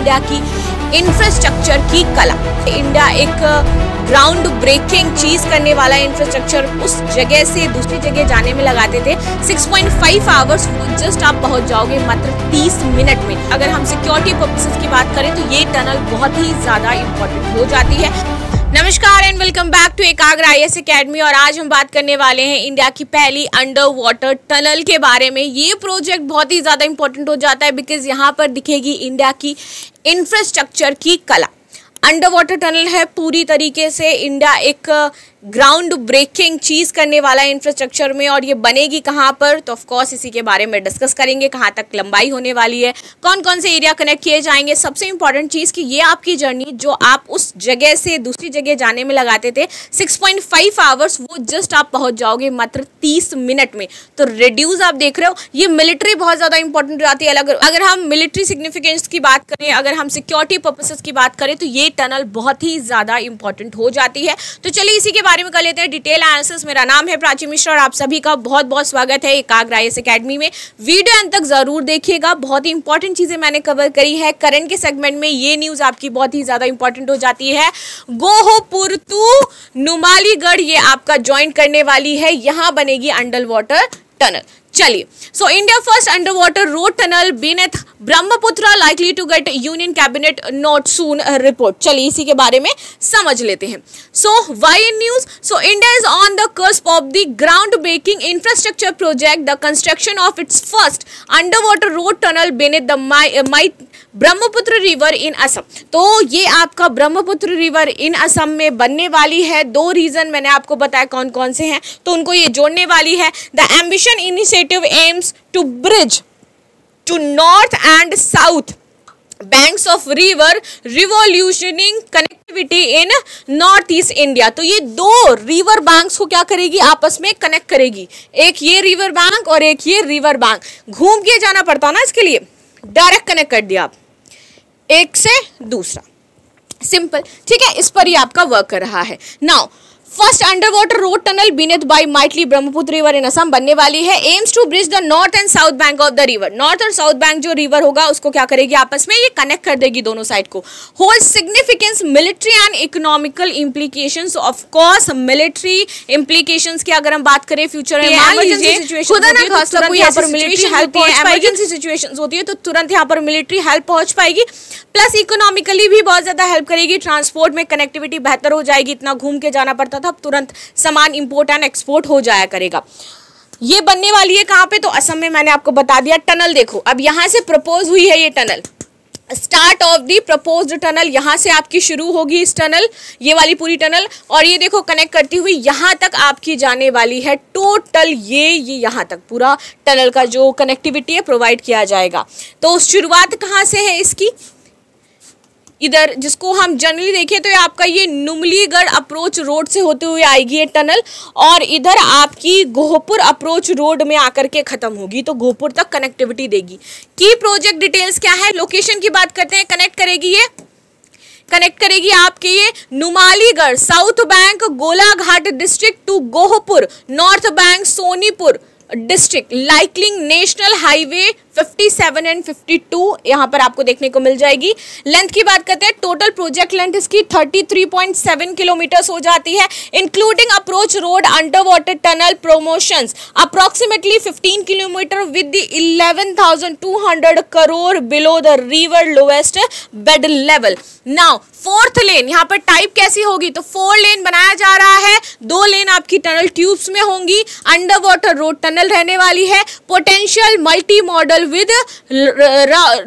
India की infrastructure की कला। इंडिया एक ग्राउंड ब्रेकिंग चीज करने वाला इंफ्रास्ट्रक्चर उस जगह से दूसरी जगह जाने में लगाते थे 6.5 आवर्स, जस्ट आप पहुंच जाओगे मात्र 30 मिनट में। अगर हम सिक्योरिटी पर्पसेस की बात करें तो ये टनल बहुत ही ज्यादा इंपॉर्टेंट हो जाती है। नमस्कार एंड वेलकम बैक टू एकाग्र IAS एकेडमी। और आज हम बात करने वाले हैं इंडिया की पहली अंडर वाटर टनल के बारे में। ये प्रोजेक्ट बहुत ही ज़्यादा इंपॉर्टेंट हो जाता है बिकॉज यहाँ पर दिखेगी इंडिया की इंफ्रास्ट्रक्चर की कला। अंडर वाटर टनल है, पूरी तरीके से इंडिया एक ग्राउंड ब्रेकिंग चीज़ करने वाला इंफ्रास्ट्रक्चर में। और ये बनेगी कहाँ पर, तो ऑफ कोर्स इसी के बारे में डिस्कस करेंगे। कहाँ तक लंबाई होने वाली है, कौन कौन से एरिया कनेक्ट किए जाएंगे। सबसे इंपॉर्टेंट चीज़ कि ये आपकी जर्नी जो आप उस जगह से दूसरी जगह जाने में लगाते थे 6.5 आवर्स, वो जस्ट आप पहुँच जाओगे मात्र 30 मिनट में। तो रिड्यूस आप देख रहे हो, ये मिलिट्री बहुत ज़्यादा इंपॉर्टेंट हो जाती है। अगर हम मिलिट्री सिग्निफिकेंस की बात करें, अगर हम सिक्योरिटी पर्पसेस की बात करें तो ये टनल बहुत ही ज़्यादा इंपॉर्टेंट हो जाती है। तो चलिए इसी के बारे में कर लेते हैं डिटेल एनालिसिस। मेरा नाम है प्राची मिश्रा और आप सभी का बहुत बहुत स्वागत है एकाग्र IAS एकेडमी में। वीडियो अंत तक जरूर देखिएगा, बहुत ही इंपॉर्टेंट चीजें मैंने कवर करी है। करंट के सेगमेंट में ये न्यूज आपकी बहुत ही ज्यादा इंपॉर्टेंट हो जाती है। गोहपुर टू नुमालीगढ़ ये आपका ज्वाइन करने वाली है, यहां बनेगी अंडर वाटर टनल। चलिए, so India first under water road tunnel beneath Brahmaputra likely to get union cabinet note soon report. चलिए इसी के बारे में समझ लेते हैं। So why in news, so India is on the cusp of the ground breaking infrastructure project the construction of its first under water road tunnel beneath the Brahmaputra river in Assam. तो ये आपका ब्रह्मपुत्र रिवर इन असम में बनने वाली है। दो reason मैंने आपको बताया कौन कौन से हैं, तो उनको ये जोड़ने वाली है। The ambition initiative aims to bridge to north and south banks of river revolutionising connectivity in north east India. तो ये दो रिवर बैंक्स को क्या करेगी, आपस में कनेक्ट करेगी। एक ये रिवर बैंक और एक ये रिवर बैंक। घूम के जाना पड़ता ना इसके लिए, डायरेक्ट कनेक्ट कर दिया आप एक से दूसरा, सिंपल। ठीक है, इस पर ही आपका वर्क कर रहा है। Now first under water road tunnel beneath by mightily Brahmaputra river in Assam बनने वाली है। Aims to bridge the north and south bank of the river. North और साउथ बैंक जो रिवर होगा उसको क्या करेगी, आपस में ये कनेक्ट कर देगी दोनों साइड को। Hold significance military and economical implications. Of course military implications की अगर हम बात करें फ्यूचर में, इमरजेंसी सिचुएशन होती है तो तुरंत यहाँ पर मिलिट्री हेल्प पहुंच पाएगी। प्लस इकोनॉमिकली भी बहुत ज्यादा हेल्प करेगी। ट्रांसपोर्ट में कनेक्टिविटी बेहतर हो जाएगी, इतना घूम के जाना पड़ता था, अब तुरंत सामान इंपोर्ट एंड एक्सपोर्ट हो जाया करेगा। ये बनने वाली है कहाँ पे, तो असम में। मैंने आपको बता दिया। टनल देखो, अब यहाँ से प्रपोज हुई है ये tunnel. Start of the proposed tunnel यहाँ से आपकी शुरू होगी इस टनल, ये वाली पूरी टनल। और ये देखो कनेक्ट करती हुई यहाँ तक आपकी जाने वाली है। टोटल ये यहाँ तक पूरा टनल का जो कनेक्टिविटी है प्रोवाइड किया जाएगा। तो शुरुआत कहाँ से है इसकी, इधर जिसको हम जनरली देखें तो आपका ये नुमलीगढ़ अप्रोच रोड से होते हुए आएगी ये टनल, और इधर आपकी गोहपुर अप्रोच रोड में आकर के खत्म होगी, तो गोहपुर तक कनेक्टिविटी देगी। की प्रोजेक्ट डिटेल्स क्या है, लोकेशन की बात करते हैं। कनेक्ट करेगी आपके ये Numaligarh south bank Golaghat district to Gohpur north bank Sonipur district, linking national highway 57 and 52 यहाँ पर आपको देखने को मिल जाएगी। लेंथ की बात करते हैं, टोटल प्रोजेक्ट लेंथ इसकी 33.7 किलोमीटर्स हो जाती है, including approach road under water tunnel promotions approximately 15 kilometre with the 11,200 crore below the river lowest bed level. Now fourth lane यहाँ पर टाइप कैसी होगी, तो 4 लेन बनाया जा रहा है। 2 लेन आपकी टनल ट्यूब्स में होंगी। अंडर वाटर रोड टनल रहने वाली है। Potential multi modal with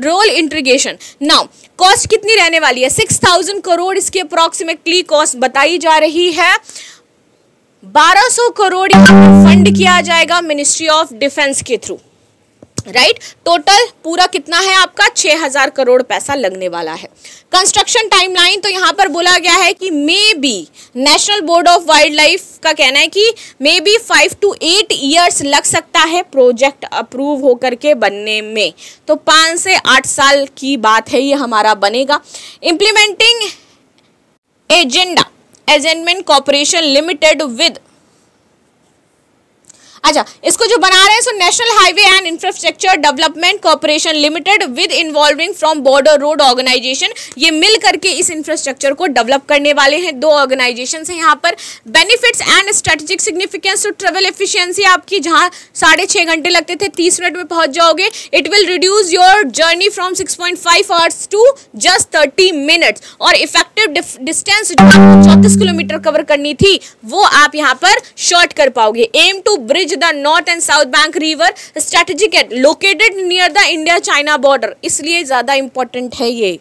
rail integration. Now cost कितनी रहने वाली है, 6,000 करोड़ इसकी अप्रोक्सीमेटली कॉस्ट बताई जा रही है। 1200 करोड़ फंड किया जाएगा मिनिस्ट्री ऑफ डिफेंस के थ्रू। राइट, टोटल पूरा कितना है आपका, 6,000 करोड़ पैसा लगने वाला है। कंस्ट्रक्शन टाइमलाइन तो यहाँ पर बोला गया है कि may be national board of wild life का कहना है कि मे बी 5 to 8 ईयर्स लग सकता है प्रोजेक्ट अप्रूव होकर के बनने में। तो 5 से 8 साल की बात है, ये हमारा बनेगा। इम्प्लीमेंटिंग एजेंडा एजेंडमेंट कॉर्पोरेशन लिमिटेड विद अच्छा, इसको जो बना रहे हैं so national highway and infrastructure development corporation limited with involving from border road organisation, ये मिल करके इस इंफ्रास्ट्रक्चर को डेवलप करने वाले हैं। 2 ऑर्गेनाइजेशन हैं यहाँ पर। Benefits and strategic significance to travel efficiency आपकी, जहाँ 6.5 घंटे लगते थे 30 मिनट में पहुंच जाओगे। It will reduce your journey from 6.5 hours to just 30 minutes. और इफेक्टिव डिस्टेंस जो आपको 34 किलोमीटर कवर करनी थी वो आप यहाँ पर शॉर्ट कर पाओगे। Aim to bridge the north and south bank river, strategic located near the India China border, इसलिए ज्यादा इंपॉर्टेंट है ये,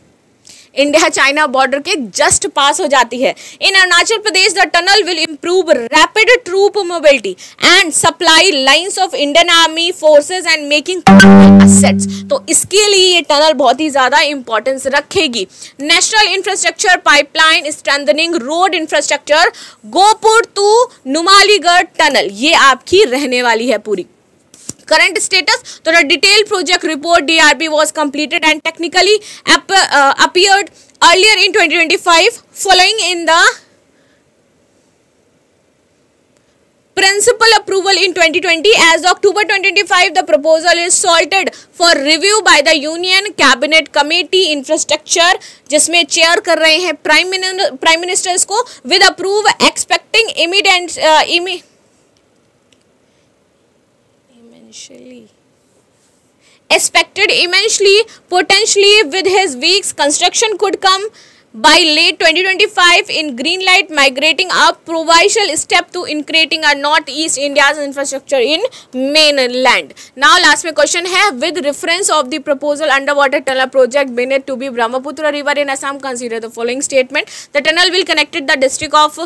इंडिया चाइना बॉर्डर के जस्ट पास हो जाती है। In Arunachal Pradesh the tunnel will improve rapid troop mobility and supply lines of Indian army forces and making assets, तो इसके लिए ये टनल बहुत ही ज्यादा इंपॉर्टेंस रखेगी। National infrastructure pipeline strengthening road infrastructure Gohpur to Numaligarh tunnel, ये आपकी रहने वाली है पूरी। Current status, so the detailed project report DRP was completed and technically appeared earlier in 2025 following in the principal approval in 2020. As October 2025 the proposal is sorted for review by the Union Cabinet Committee Infrastructure, जिसमें chair कर रहे हैं prime minister को, with approve expecting expected immensely potentially with his weeks construction could come by late 2025 in green light migrating up provincial step to integrating our northeast India's infrastructure in mainland. Now last में question है, with reference of the proposal underwater tunnel project beneath to be Brahmaputra river in Assam, consider the following statement. The tunnel will connect the district of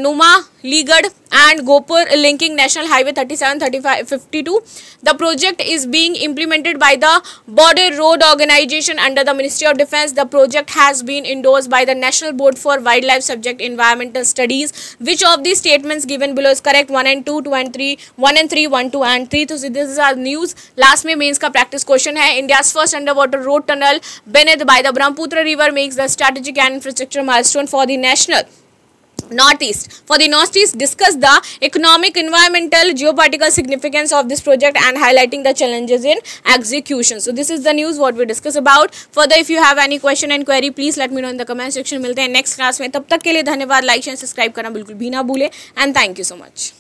Numaligarh and Gopur linking National Highway 37, 35, 52. The project is being implemented by the Border Road Organization under the Ministry of Defence. The project has been endorsed by the National Board for Wildlife Subject Environmental Studies. Which of the statements given below is correct? 1 and 2, 2 and 3, 1 and 3, 1, 2 and 3. So this is our news. Last में mains का practice question है, India's first underwater road tunnel beneath by the Brahmaputra river makes the strategic and infrastructure milestone for the national Northeast. For the Northeast, discuss the economic, environmental, geopolitical significance of this project and highlighting the challenges in execution. So this is the news what we discuss about. Further, if you have any question and query, please let me know in the comment section. मिलते हैं next class में, तब तक के लिए धन्यवाद। Like share subscribe करना बिल्कुल भी ना भूले and thank you so much.